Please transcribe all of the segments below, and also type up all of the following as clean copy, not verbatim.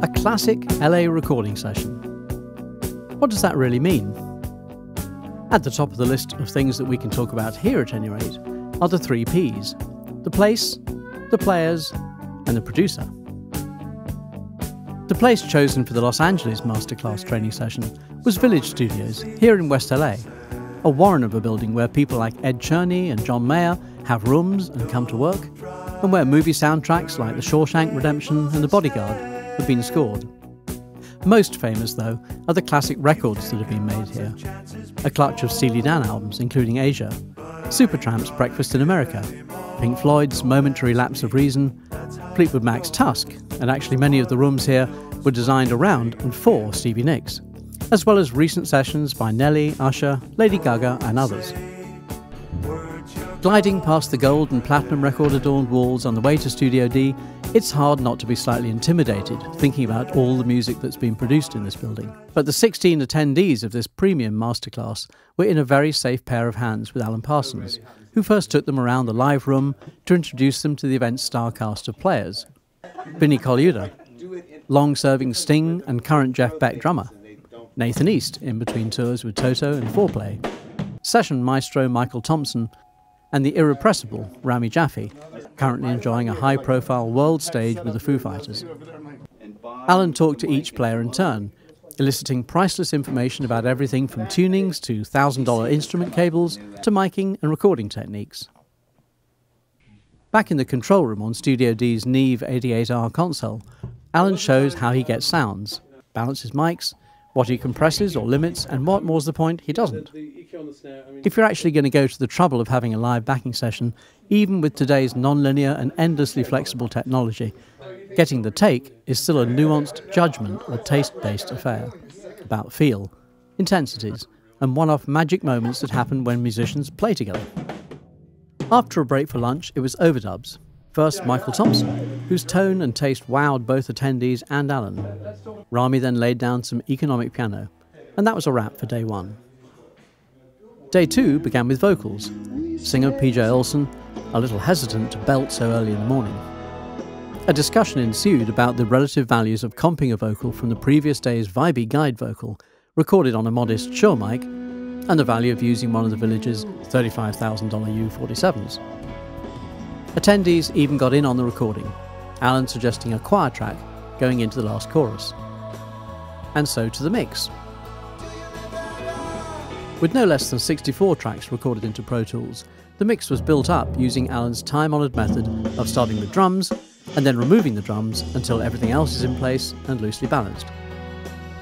A classic LA recording session. What does that really mean? At the top of the list of things that we can talk about here at any rate are the 3 Ps: the place, the players, and the producer. The place chosen for the Los Angeles masterclass training session was Village Studios here in West LA, a warren of a building where people like Ed Cherney and John Mayer have rooms and come to work, and where movie soundtracks like The Shawshank Redemption and The Bodyguard have been scored. Most famous, though, are the classic records that have been made here. A clutch of Steely Dan albums, including Asia, Supertramp's Breakfast in America, Pink Floyd's Momentary Lapse of Reason, Fleetwood Mac's Tusk, and actually many of the rooms here were designed around and for Stevie Nicks, as well as recent sessions by Nelly, Usher, Lady Gaga and others. Gliding past the gold and platinum record-adorned walls on the way to Studio D, it's hard not to be slightly intimidated thinking about all the music that's been produced in this building. But the 16 attendees of this premium masterclass were in a very safe pair of hands with Alan Parsons, who first took them around the live room to introduce them to the event's star cast of players. Vinnie Colaiuta, long-serving Sting and current Jeff Beck drummer. Nathan East, in between tours with Toto and Foreplay. Session maestro Michael Thompson, and the irrepressible Rami Jaffee, currently enjoying a high-profile world stage with the Foo Fighters. Alan talked to each player in turn, eliciting priceless information about everything from tunings to $1,000 instrument cables to miking and recording techniques. Back in the control room on Studio D's Neve 88R console, Alan shows how he gets sounds, balances mics, what he compresses or limits, and what, more's the point, he doesn't. If you're actually going to go to the trouble of having a live backing session, even with today's non-linear and endlessly flexible technology, getting the take is still a nuanced judgment or taste-based affair, about feel, intensities, and one-off magic moments that happen when musicians play together. After a break for lunch, it was overdubs. First, Michael Thompson, whose tone and taste wowed both attendees and Alan. Rami then laid down some economic piano, and that was a wrap for day 1. Day 2 began with vocals. Singer PJ Olsson, a little hesitant to belt so early in the morning. A discussion ensued about the relative values of comping a vocal from the previous day's vibey guide vocal, recorded on a modest Shure mic, and the value of using one of the Village's $35,000 U47s. Attendees even got in on the recording, Alan suggesting a choir track going into the last chorus. And so to the mix. With no less than 64 tracks recorded into Pro Tools, the mix was built up using Alan's time-honoured method of starting with drums and then removing the drums until everything else is in place and loosely balanced.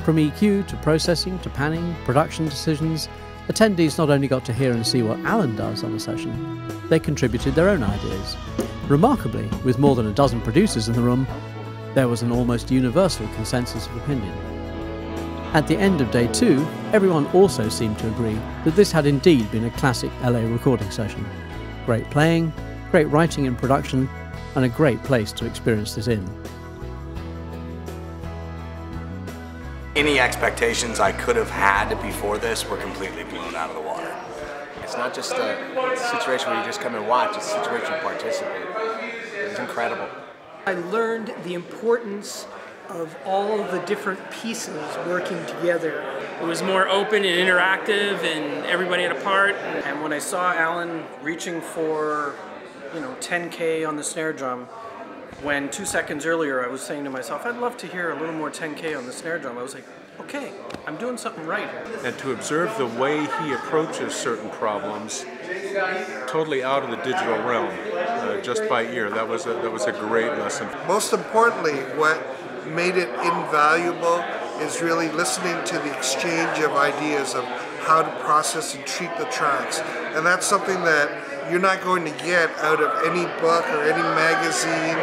From EQ to processing to panning, production decisions, attendees not only got to hear and see what Alan does on the session, they contributed their own ideas. Remarkably, with more than a dozen producers in the room, there was an almost universal consensus of opinion. At the end of day 2, everyone also seemed to agree that this had indeed been a classic LA recording session. Great playing, great writing and production, and a great place to experience this in. Any expectations I could have had before this were completely blown out of the water. It's not just a situation where you just come and watch, it's a situation you participate. It's incredible. I learned the importance of all the different pieces working together. It was more open and interactive and everybody had a part. And when I saw Alan reaching for, 10K on the snare drum, when 2 seconds earlier I was saying to myself, I'd love to hear a little more 10K on the snare drum, I was like, okay, I'm doing something right here. And to observe the way he approaches certain problems, totally out of the digital realm, just by ear, that was a great lesson. Most importantly, what made it invaluable is really listening to the exchange of ideas of how to process and treat the tracks. And that's something that you're not going to get out of any book or any magazine